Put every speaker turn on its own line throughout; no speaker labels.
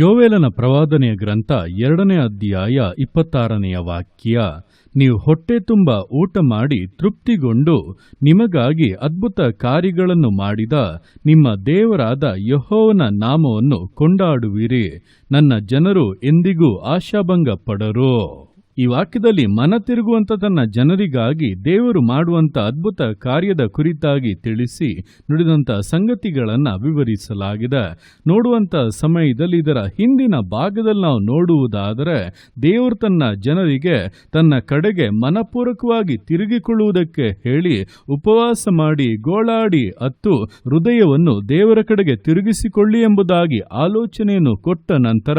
ಯೋವೇಲನ ಪ್ರವಾದನೆಯ ಗ್ರಂಥ 2ನೇ ಅಧ್ಯಾಯ 26ನೇ ವಾಕ್ಯ. ನೀವು ಹೊಟ್ಟೆ ತುಂಬ ಊಟ ಮಾಡಿ ತೃಪ್ತಿಗೊಂಡು ನಿಮಗಾಗಿ ಅದ್ಭುತ ಕಾರ್ಯಗಳನ್ನು ಮಾಡಿದ ನಿಮ್ಮ ದೇವರಾದ ಯೆಹೋವನ ನಾಮವನ್ನು ಕೊಂಡಾಡುವಿರಿ. ನನ್ನ ಜನರು ಎಂದಿಗೂ ಆಶಾಭಂಗ ಪಡರು. ಈ ವಾಕ್ಯದಲ್ಲಿ ಮನ ತಿರುಗುವಂಥ ತನ್ನ ಜನರಿಗಾಗಿ ದೇವರು ಮಾಡುವಂಥ ಅದ್ಭುತ ಕಾರ್ಯದ ಕುರಿತಾಗಿ ತಿಳಿಸಿ ನುಡಿದಂಥ ಸಂಗತಿಗಳನ್ನು ವಿವರಿಸಲಾಗಿದೆ. ನೋಡುವಂಥ ಸಮಯದಲ್ಲಿ ಇದರ ಹಿಂದಿನ ಭಾಗದಲ್ಲಿ ನಾವು ನೋಡುವುದಾದರೆ, ದೇವರು ತನ್ನ ಜನರಿಗೆ ತನ್ನ ಕಡೆಗೆ ಮನಪೂರ್ವಕವಾಗಿ ತಿರುಗಿಕೊಳ್ಳುವುದಕ್ಕೆ ಹೇಳಿ ಉಪವಾಸ ಮಾಡಿ ಗೋಳಾಡಿ ಅತ್ತು ಹೃದಯವನ್ನು ದೇವರ ಕಡೆಗೆ ತಿರುಗಿಸಿಕೊಳ್ಳಿ ಎಂಬುದಾಗಿ ಆಲೋಚನೆಯನ್ನು ಕೊಟ್ಟ ನಂತರ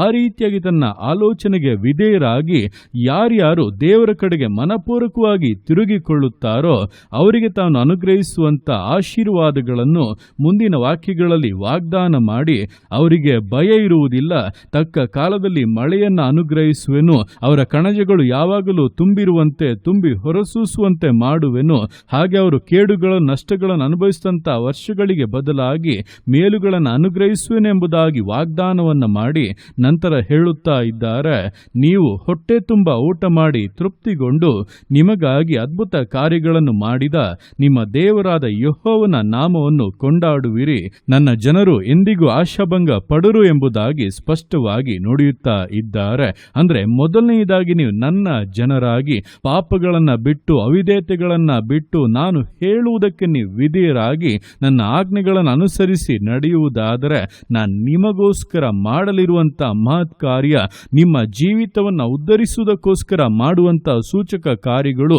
ಆ ರೀತಿಯಾಗಿ ತನ್ನ ಆಲೋಚನೆಗೆ ವಿಧೇಯರಾಗಿ ಯಾರ್ಯಾರು ದೇವರ ಕಡೆಗೆ ಮನಪೂರ್ವಕವಾಗಿ ತಿರುಗಿಕೊಳ್ಳುತ್ತಾರೋ ಅವರಿಗೆ ತಾನು ಅನುಗ್ರಹಿಸುವಂತ ಆಶೀರ್ವಾದಗಳನ್ನು ಮುಂದಿನ ವಾಕ್ಯಗಳಲ್ಲಿ ವಾಗ್ದಾನ ಮಾಡಿ, ಅವರಿಗೆ ಭಯ ಇರುವುದಿಲ್ಲ, ತಕ್ಕ ಕಾಲದಲ್ಲಿ ಮಳೆಯನ್ನು ಅನುಗ್ರಹಿಸುವೆನು, ಅವರ ಕಣಜಗಳು ಯಾವಾಗಲೂ ತುಂಬಿರುವಂತೆ ತುಂಬಿ ಹೊರಸೂಸುವಂತೆ ಮಾಡುವೆನು, ಹಾಗೆ ಅವರು ಕೇಡುಗಳ ನಷ್ಟಗಳನ್ನು ಅನುಭವಿಸಿದಂಥ ವರ್ಷಗಳಿಗೆ ಬದಲಾಗಿ ಮೇಲುಗಳನ್ನು ಅನುಗ್ರಹಿಸುವೆನೆಂಬುದಾಗಿ ವಾಗ್ದಾನವನ್ನು ಮಾಡಿ ನಂತರ ಹೇಳುತ್ತಾ ಇದ್ದಾರೆ, ನೀವು ಹೊಟ್ಟೆ ತುಂಬ ಊಟ ಮಾಡಿ ತೃಪ್ತಿಗೊಂಡು ನಿಮಗಾಗಿ ಅದ್ಭುತ ಕಾರ್ಯಗಳನ್ನು ಮಾಡಿದ ನಿಮ್ಮ ದೇವರಾದ ಯೆಹೋವನ ನಾಮವನ್ನು ಕೊಂಡಾಡುವಿರಿ. ನನ್ನ ಜನರು ಎಂದಿಗೂ ಆಶಾಭಂಗ ಪಡರು ಎಂಬುದಾಗಿ ಸ್ಪಷ್ಟವಾಗಿ ನುಡಿಯುತ್ತಾ ಇದ್ದಾರೆ. ಅಂದ್ರೆ ಮೊದಲನೆಯದಾಗಿ ನೀವು ನನ್ನ ಜನರಾಗಿ ಪಾಪಗಳನ್ನ ಬಿಟ್ಟು ಅವಿಧೇಯತೆಗಳನ್ನ ಬಿಟ್ಟು ನಾನು ಹೇಳುವುದಕ್ಕೆ ನೀವು ವಿಧೇಯರಾಗಿ ನನ್ನ ಆಜ್ಞೆಗಳನ್ನು ಅನುಸರಿಸಿ ನಡೆಯುವುದಾದರೆ ನಾನು ನಿಮಗೋಸ್ಕರ ಮಾಡಲಿರುವಂತ ಮಹತ್ ಕಾರ್ಯ, ನಿಮ್ಮ ಜೀವಿತವನ್ನು ಉದ್ಧರಿಸುವುದಕ್ಕೋಸ್ಕರ ಮಾಡುವಂತ ಸೂಚಕ ಕಾರ್ಯಗಳು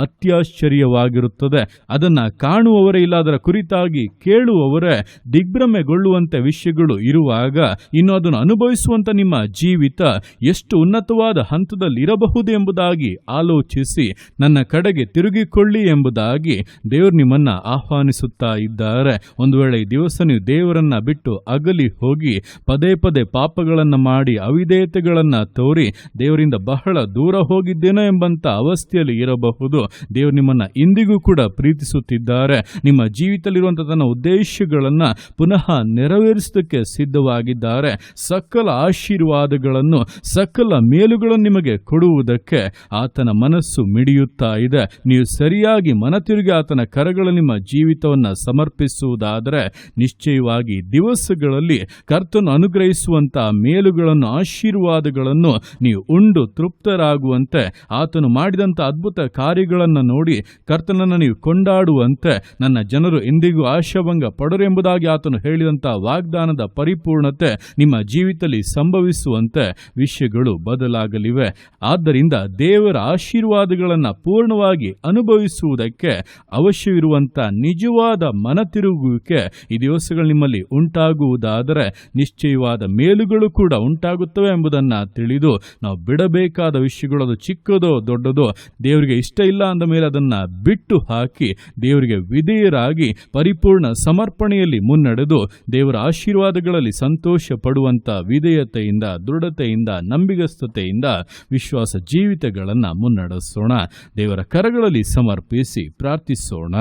ಅತ್ಯಾಶ್ಚರ್ಯವಾಗಿರುತ್ತದೆ. ಅದನ್ನ ಕಾಣುವವರೇ ಇಲ್ಲ, ಅದರ ಕುರಿತಾಗಿ ಕೇಳುವವರೇ ದಿಗ್ಭ್ರಮೆಗೊಳ್ಳುವಂತ ವಿಷಯಗಳು ಇರುವಾಗ ಇನ್ನು ಅದನ್ನು ಅನುಭವಿಸುವಂತ ನಿಮ್ಮ ಜೀವಿತ ಎಷ್ಟು ಉನ್ನತವಾದ ಹಂತದಲ್ಲಿ ಇರಬಹುದು ಎಂಬುದಾಗಿ ಆಲೋಚಿಸಿ ನನ್ನ ಕಡೆಗೆ ತಿರುಗಿಕೊಳ್ಳಿ ಎಂಬುದಾಗಿ ದೇವರು ನಿಮ್ಮನ್ನ ಆಹ್ವಾನಿಸುತ್ತಾ ಇದ್ದಾರೆ. ಒಂದು ವೇಳೆ ಈ ದಿವಸ ನೀವು ದೇವರನ್ನ ಬಿಟ್ಟು ಅಗಲಿ ಹೋಗಿ ಪದೇ ಪದೇ ಪಾಪಗಳನ್ನು ಮಾಡಿ ಅವಿಧೇಯತೆಗಳನ್ನ ತೋರಿ ದೇವರಿಂದ ಬಹಳ ದೂರ ಹೋಗಿದ್ದೇನೋ ಎಂಬಂತ ಅವಸ್ಥೆಯಲ್ಲಿ ಇರಬಹುದು. ದೇವರು ನಿಮ್ಮನ್ನ ಇಂದಿಗೂ ಕೂಡ ಪ್ರೀತಿಸುತ್ತಿದ್ದಾರೆ. ನಿಮ್ಮ ಜೀವಿತದಲ್ಲಿರುವಂತಹ ತನ್ನ ಉದ್ದೇಶಗಳನ್ನ ಪುನಃ ನೆರವೇರಿಸೋದಕ್ಕೆ ಸಿದ್ಧವಾಗಿದ್ದಾರೆ. ಸಕಲ ಆಶೀರ್ವಾದಗಳನ್ನು ಸಕಲ ಮೇಲುಗಳನ್ನು ನಿಮಗೆ ಕೊಡುವುದಕ್ಕೆ ಆತನ ಮನಸ್ಸು ಮಿಡಿಯುತ್ತಾ ಇದೆ. ನೀವು ಸರಿಯಾಗಿ ಮನತಿರುಗಿ ಆತನ ಕರಗಳ ನಿಮ್ಮ ಜೀವಿತವನ್ನ ಸಮರ್ಪಿಸುವುದಾದರೆ ನಿಶ್ಚಯವಾಗಿ ದಿವಸಗಳಲ್ಲಿ ಕರ್ತನು ಅನುಗ್ರಹಿಸುವಂತಹ ಮೇಲುಗಳನ್ನು ಆಶೀರ್ವಾದಗಳನ್ನು ನೀವು ಉಂಡು ತೃಪ್ತರಾಗುವಂತೆ, ಆತನು ಮಾಡಿದಂಥ ಅದ್ಭುತ ಕಾರ್ಯಗಳನ್ನು ನೋಡಿ ಕರ್ತನನ್ನು ನೀವು ಕೊಂಡಾಡುವಂತೆ, ನನ್ನ ಜನರು ಎಂದಿಗೂ ಆಶಾಭಂಗ ಪಡರು ಎಂಬುದಾಗಿ ಆತನು ಹೇಳಿದಂಥ ವಾಗ್ದಾನದ ಪರಿಪೂರ್ಣತೆ ನಿಮ್ಮ ಜೀವಿತದಲ್ಲಿ ಸಂಭವಿಸುವಂತೆ ವಿಷಯಗಳು ಬದಲಾಗಲಿವೆ. ಆದ್ದರಿಂದ ದೇವರ ಆಶೀರ್ವಾದಗಳನ್ನು ಪೂರ್ಣವಾಗಿ ಅನುಭವಿಸುವುದಕ್ಕೆ ಅವಶ್ಯವಿರುವಂಥ ನಿಜವಾದ ಮನತಿರುಗುವಿಕೆ ಈ ದಿವಸಗಳು ನಿಮ್ಮಲ್ಲಿ ಉಂಟಾಗುವುದಾದರೆ ನಿಶ್ಚಯವಾದ ಮೇಲುಗಳು ಕೂಡ ಉಂಟಾಗುತ್ತವೆ ಎಂಬುದನ್ನು ತಿಳಿದು ನಾವು ಬಿಡಬೇಕಾದ ವಿಷಯಗಳು, ಅದು ಚಿಕ್ಕದೋ ದೊಡ್ಡದೋ, ದೇವರಿಗೆ ಇಷ್ಟ ಇಲ್ಲ ಅಂದ ಮೇಲೆ ಅದನ್ನ ಬಿಟ್ಟು ಹಾಕಿ ದೇವರಿಗೆ ವಿಧೇಯರಾಗಿ ಪರಿಪೂರ್ಣ ಸಮರ್ಪಣೆಯಲ್ಲಿ ಮುನ್ನಡೆದು ದೇವರ ಆಶೀರ್ವಾದಗಳಲ್ಲಿ ಸಂತೋಷ ಪಡುವಂತ ವಿಧೇಯತೆಯಿಂದ, ದೃಢತೆಯಿಂದ, ನಂಬಿಗಸ್ತತೆಯಿಂದ ವಿಶ್ವಾಸ ಜೀವಿತಗಳನ್ನು ಮುನ್ನಡೆಸೋಣ. ದೇವರ ಕರಗಳಲ್ಲಿ ಸಮರ್ಪಿಸಿ ಪ್ರಾರ್ಥಿಸೋಣ.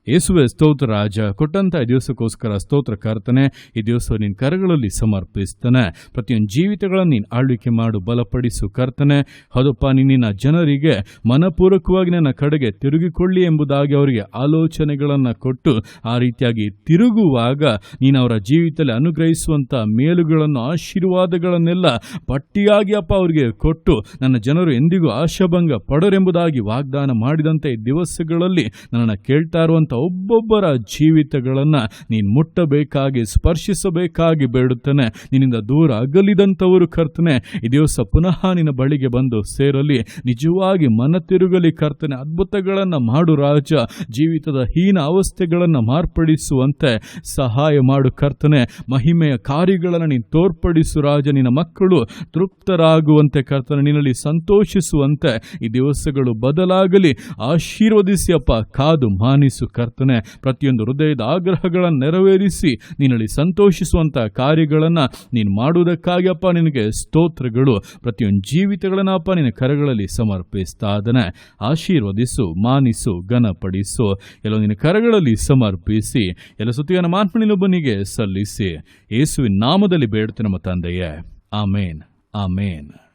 ಯೇಸುವೆ ಸ್ತೋತ್ರ ರಾಜ, ಕೊಟ್ಟಂತ ಈ ದಿವಸಕ್ಕೋಸ್ಕರ ಸ್ತೋತ್ರ ಕರ್ತನೆ. ಈ ದಿವಸ ನಿನ್ನ ಕರಗಳಲ್ಲಿ ಸಮರ್ಪಿಸ್ತಾನೆ. ಪ್ರತಿಯೊಂದು ಜೀವಿತಗಳನ್ನು ನೀನು ಆಳ್ವಿಕೆ ಮಾಡು, ಬಲಪಡಿಸು ಕರ್ತನೆ. ಹೌದಪ್ಪ, ನಿನ್ನ ಜನರಿಗೆ ಮನಪೂರ್ವಕವಾಗಿ ನನ್ನ ಕಡೆಗೆ ತಿರುಗಿಕೊಳ್ಳಿ ಎಂಬುದಾಗಿ ಅವರಿಗೆ ಆಲೋಚನೆಗಳನ್ನು ಕೊಟ್ಟು ಆ ರೀತಿಯಾಗಿ ತಿರುಗುವಾಗ ನೀನು ಅವರ ಜೀವಿತದಲ್ಲಿ ಅನುಗ್ರಹಿಸುವಂಥ ಮೇಲುಗಳನ್ನು ಆಶೀರ್ವಾದಗಳನ್ನೆಲ್ಲ ಪಟ್ಟಿಯಾಗಿ ಅಪ್ಪ ಅವರಿಗೆ ಕೊಟ್ಟು ನನ್ನ ಜನರು ಎಂದಿಗೂ ಆಶಾಭಂಗ ಪಡರೆಂಬುದಾಗಿ ವಾಗ್ದಾನ ಮಾಡಿದಂತೆ ಈ ದಿವಸಗಳಲ್ಲಿ ನನ್ನನ್ನು ಕೇಳ್ತಾ ಇರುವಂಥ ಒಬ್ಬೊಬ್ಬರ ಜೀವಿತಗಳನ್ನು ನೀನು ಮುಟ್ಟಬೇಕಾಗಿ, ಸ್ಪರ್ಶಿಸಬೇಕಾಗಿ ಬೇಡುತ್ತಾನೆ. ನಿನ್ನಿಂದ ದೂರ ಅಗಲಿದಂಥವರು ಕರ್ತನೆ ಈ ದಿವಸ ಪುನಃ ನಿನ್ನ ಬಳಿಗೆ ಬಂದು ಸೇರಲಿ, ನಿಜವಾಗಿ ಮನ ತಿರುಗಲಿ ಕರ್ತನೆ. ಅದ್ಭುತಗಳನ್ನು ಮಾಡು ರಾಜ, ಜೀವಿತದ ಹೀನ ಅವಸ್ಥೆಗಳನ್ನು ಮಾರ್ಪಡಿಸುವಂತೆ ಸಹಾಯ ಮಾಡು ಕರ್ತನೆ. ಮಹಿಮೆಯ ಕಾರ್ಯಗಳನ್ನು ನೀನು ತೋರ್ಪಡಿಸು ರಾಜ. ನಿನ್ನ ಮಕ್ಕಳು ತೃಪ್ತರಾಗುವಂತೆ ಕರ್ತನೆ, ನಿನ್ನಲ್ಲಿ ಸಂತೋಷಿಸುವಂತೆ ಈ ದಿವಸಗಳು ಬದಲಾಗಲಿ. ಆಶೀರ್ವದಿಸಿ ಅಪ್ಪ, ಕಾದು ಮಾನಿಸು ಕರ್ತನೆ, ಪ್ರತಿಯೊಂದು ಹೃದಯದ ಆಗ್ರಹಗಳನ್ನು ನೆರವೇರಿಸಿ ನಿನ್ನಲ್ಲಿ ಸಂತೋಷಿಸುವಂಥ ಕಾರ್ಯಗಳನ್ನು ನೀನು ಮಾಡುವುದಕ್ಕಾಗಿ ಅಪ್ಪ ನಿನಗೆ ಸ್ತೋತ್ರಗಳು. ಪ್ರತಿಯೊಂದು ಜೀವಿತಗಳನ್ನು ಅಪ್ಪ ನಿನ್ನ ಕರಗಳಲ್ಲಿ ಸಮರ್ಪಿಸ್ತಾ ಇದ್ದಾನೆ. ಆಶೀರ್ವದಿಸು, ಮಾನಿಸು, ಘನಪಡಿಸು. ಎಲ್ಲ ನಿನ್ನ ಕರಗಳಲ್ಲಿ ಸಮರ್ಪಿಸಿ ಎಲ್ಲ ಸ್ತುತಿಯನ್ನು ಮಾತ್ಮನಿನೊಬ್ಬನಿಗೆ ಸಲ್ಲಿಸಿ ಯೇಸುವಿನ ನಾಮದಲ್ಲಿ ಬೇಡ್ತೇನೆ ನಮ್ಮ ತಂದೆಯೇ. ಆಮೇನ್, ಆಮೇನ್.